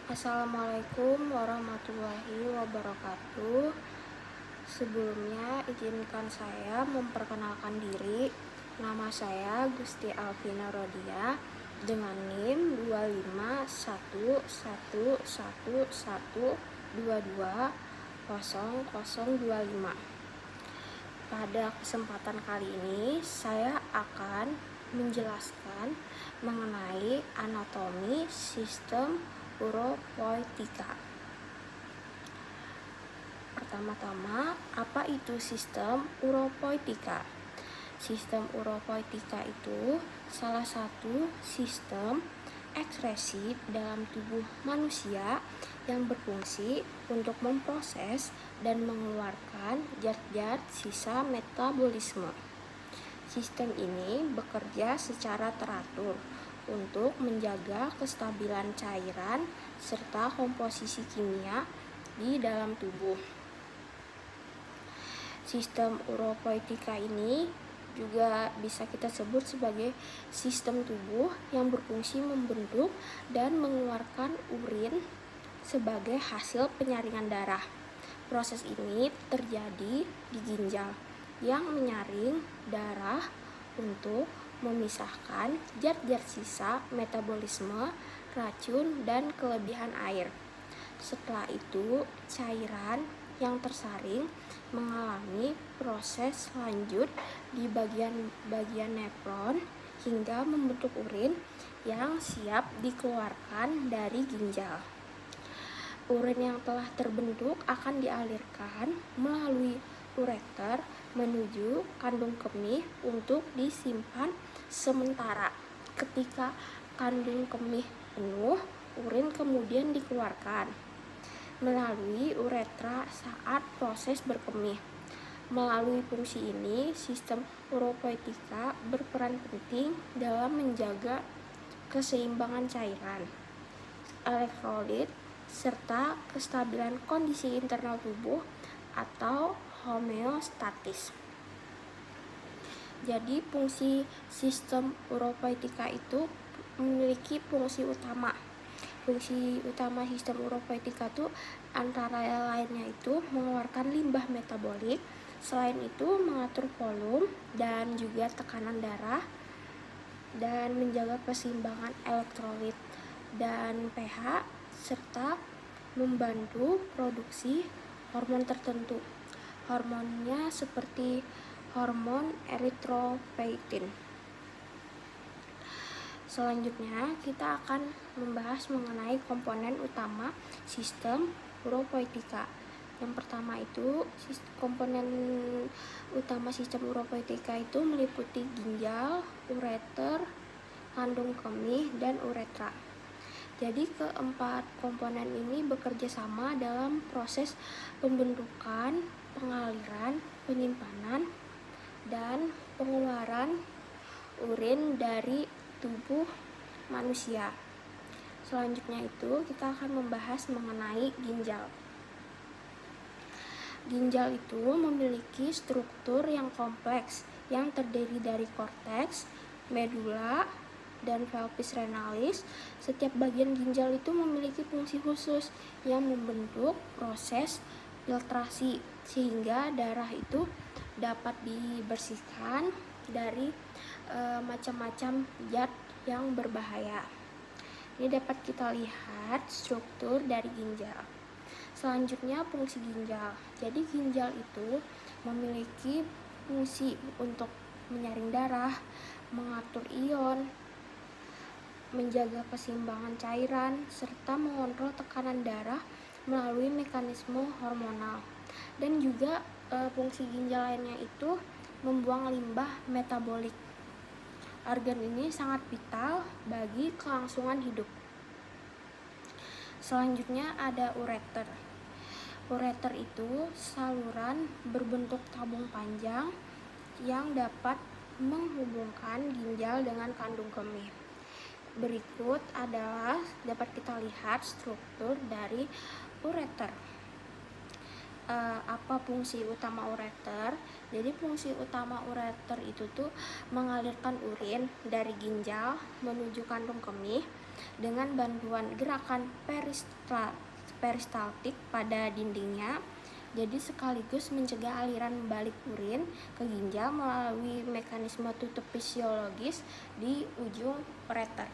Assalamualaikum warahmatullahi wabarakatuh. Sebelumnya izinkan saya memperkenalkan diri. Nama saya Gusti Alvina Rodia dengan NIM 2511112200025. Pada kesempatan kali ini saya akan menjelaskan mengenai anatomi sistem uropoietika. Pertama-tama, apa itu sistem uropoietika? Sistem uropoietika itu salah satu sistem ekskresi dalam tubuh manusia yang berfungsi untuk memproses dan mengeluarkan zat-zat sisa metabolisme. Sistem ini bekerja secara teratur untuk menjaga kestabilan cairan serta komposisi kimia di dalam tubuh. Sistem uropoietika ini juga bisa kita sebut sebagai sistem tubuh yang berfungsi membentuk dan mengeluarkan urin sebagai hasil penyaringan darah. Proses ini terjadi di ginjal yang menyaring darah untuk memisahkan zat-zat sisa metabolisme, racun, dan kelebihan air. Setelah itu, cairan yang tersaring mengalami proses lanjut di bagian nefron hingga membentuk urin yang siap dikeluarkan dari ginjal. Urin yang telah terbentuk akan dialirkan melalui ureter menuju kandung kemih untuk disimpan sementara. Ketika kandung kemih penuh, urin kemudian dikeluarkan melalui uretra saat proses berkemih. Melalui fungsi ini, sistem uropoietika berperan penting dalam menjaga keseimbangan cairan, elektrolit, serta kestabilan kondisi internal tubuh atau homeostatis. Jadi fungsi sistem uropoietika itu memiliki fungsi utama. Fungsi utama sistem uropoietika itu antara lainnya itu mengeluarkan limbah metabolik. Selain itu mengatur volume dan juga tekanan darah dan menjaga keseimbangan elektrolit dan pH serta membantu produksi hormon tertentu. Hormonnya seperti hormon eritropoietin. Selanjutnya kita akan membahas mengenai komponen utama sistem uropoietika. Yang pertama itu komponen utama sistem uropoietika itu meliputi ginjal, ureter, kandung kemih, dan uretra. Jadi keempat komponen ini bekerja sama dalam proses pembentukan, pengaliran, penyimpanan, dan pengeluaran urin dari tubuh manusia. Selanjutnya itu kita akan membahas mengenai ginjal. Ginjal itu memiliki struktur yang kompleks yang terdiri dari korteks, medula, dan pelvis renalis. Setiap bagian ginjal itu memiliki fungsi khusus yang membentuk proses filtrasi sehingga darah itu dapat dibersihkan dari macam-macam zat yang berbahaya. Ini dapat kita lihat struktur dari ginjal. Selanjutnya fungsi ginjal. Jadi ginjal itu memiliki fungsi untuk menyaring darah, mengatur ion, menjaga keseimbangan cairan, serta mengontrol tekanan darah melalui mekanisme hormonal. Dan juga fungsi ginjal lainnya itu membuang limbah metabolik. Organ ini sangat vital bagi kelangsungan hidup. Selanjutnya ada ureter. Ureter itu saluran berbentuk tabung panjang yang dapat menghubungkan ginjal dengan kandung kemih. Berikut adalah dapat kita lihat struktur dari ureter. Apa fungsi utama ureter? Jadi fungsi utama ureter itu tuh mengalirkan urin dari ginjal menuju kandung kemih dengan bantuan gerakan peristaltik pada dindingnya. Jadi sekaligus mencegah aliran balik urin ke ginjal melalui mekanisme tutup fisiologis di ujung ureter.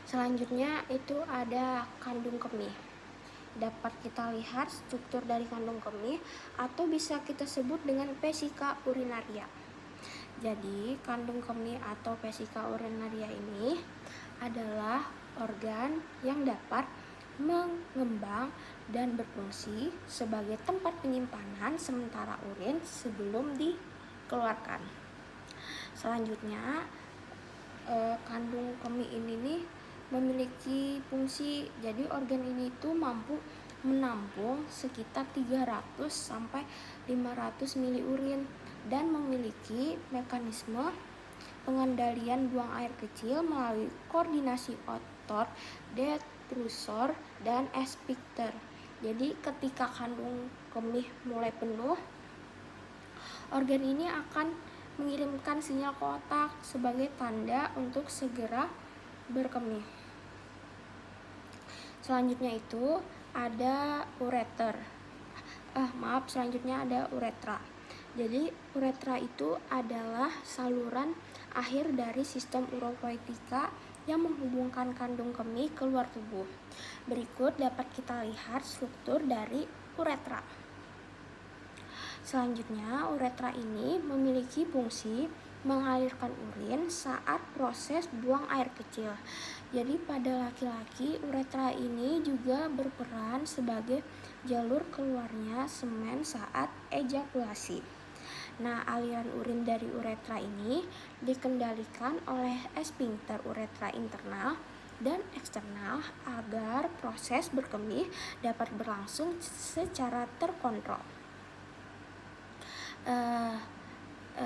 Selanjutnya itu ada kandung kemih. Dapat kita lihat struktur dari kandung kemih atau bisa kita sebut dengan vesika urinaria. Jadi kandung kemih atau vesika urinaria ini adalah organ yang dapat mengembang dan berfungsi sebagai tempat penyimpanan sementara urin sebelum dikeluarkan. Selanjutnya kandung kemih ini nih memiliki fungsi, jadi organ ini tuh mampu menampung sekitar 300 sampai 500 mili urin dan memiliki mekanisme pengendalian buang air kecil melalui koordinasi otot detrusor dan sphincter. Jadi ketika kandung kemih mulai penuh, organ ini akan mengirimkan sinyal ke otak sebagai tanda untuk segera berkemih. Selanjutnya itu ada ureter. Selanjutnya ada uretra. Jadi uretra itu adalah saluran akhir dari sistem uropoetika yang menghubungkan kandung kemih ke luar tubuh. Berikut dapat kita lihat struktur dari uretra. Selanjutnya, uretra ini memiliki fungsi mengalirkan urin saat proses buang air kecil. Jadi pada laki-laki, uretra ini juga berperan sebagai jalur keluarnya semen saat ejakulasi. Nah, aliran urin dari uretra ini dikendalikan oleh sphincter uretra internal dan eksternal agar proses berkemih dapat berlangsung secara terkontrol.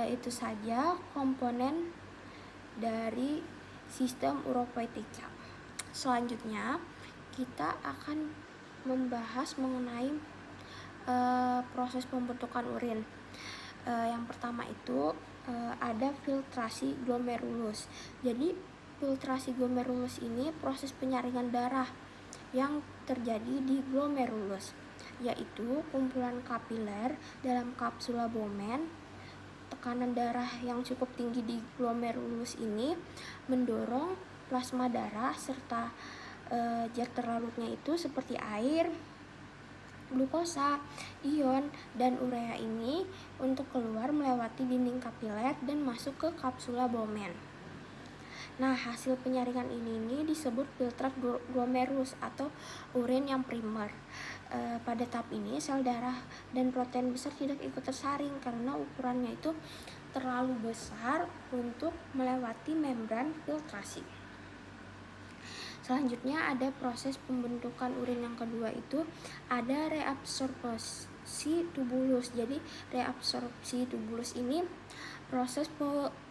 Itu saja komponen dari sistem uropoetika. Selanjutnya kita akan membahas mengenai proses pembentukan urin. Yang pertama itu ada filtrasi glomerulus. Jadi filtrasi glomerulus ini proses penyaringan darah yang terjadi di glomerulus, yaitu kumpulan kapiler dalam kapsula Bowman. Tekanan darah yang cukup tinggi di glomerulus ini mendorong plasma darah serta zat terlarutnya itu seperti air, glukosa, ion, dan urea ini untuk keluar melewati dinding kapiler dan masuk ke kapsula Bowman. Nah, hasil penyaringan ini disebut filtrat glomerulus atau urin yang primer. Pada tahap ini sel darah dan protein besar tidak ikut tersaring karena ukurannya itu terlalu besar untuk melewati membran filtrasi. Selanjutnya ada proses pembentukan urin yang kedua itu ada reabsorpsi tubulus. Jadi reabsorpsi tubulus ini proses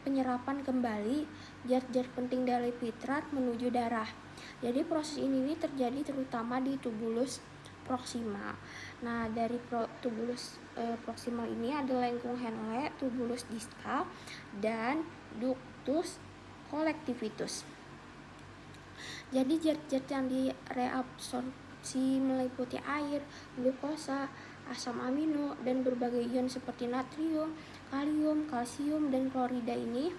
penyerapan kembali zat-zat penting dari fitrat menuju darah. Jadi proses ini terjadi terutama di tubulus proximal. Nah, dari tubulus proximal ini ada lengkung Henle, tubulus distal, dan ductus collectivus. Jadi zat-zat yang direabsorpsi meliputi air, glukosa, asam amino, dan berbagai ion seperti natrium, kalium, kalsium, dan klorida ini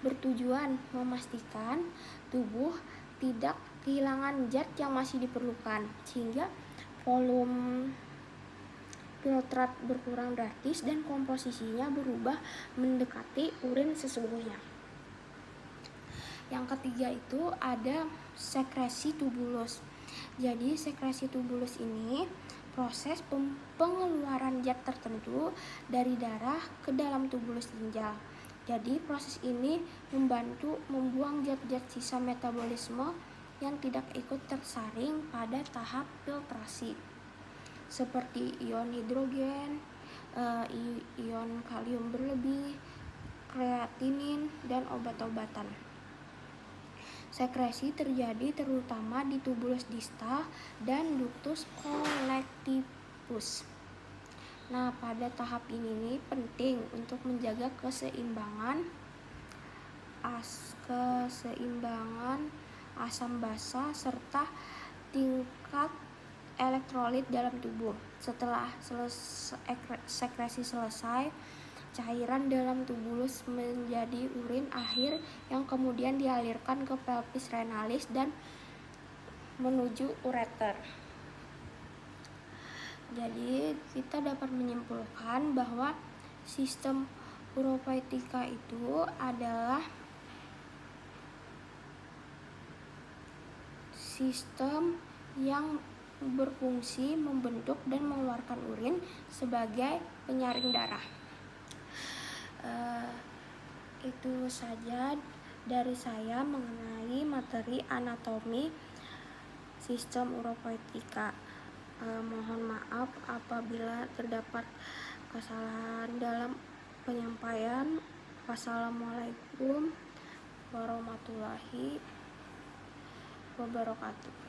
bertujuan memastikan tubuh tidak kehilangan zat yang masih diperlukan, sehingga volume filtrat berkurang drastis dan komposisinya berubah mendekati urin sesungguhnya. Yang ketiga itu ada sekresi tubulus. Jadi sekresi tubulus ini proses pengeluaran zat tertentu dari darah ke dalam tubulus ginjal. Jadi proses ini membantu membuang zat-zat sisa metabolisme yang tidak ikut tersaring pada tahap filtrasi, seperti ion hidrogen, ion kalium berlebih, kreatinin, dan obat-obatan. Sekresi terjadi terutama di tubulus distal dan ductus collectivus. Nah, pada tahap ini penting untuk menjaga keseimbangan asam basa, serta tingkat elektrolit dalam tubuh. Setelah sekresi selesai, cairan dalam tubulus menjadi urin akhir yang kemudian dialirkan ke pelvis renalis dan menuju ureter. Jadi kita dapat menyimpulkan bahwa sistem uropoetika itu adalah sistem yang berfungsi membentuk dan mengeluarkan urin sebagai penyaring darah. Itu saja dari saya mengenai materi anatomi sistem uropoetika. Mohon maaf apabila terdapat kesalahan dalam penyampaian. Wassalamualaikum warahmatullahi wabarakatuh.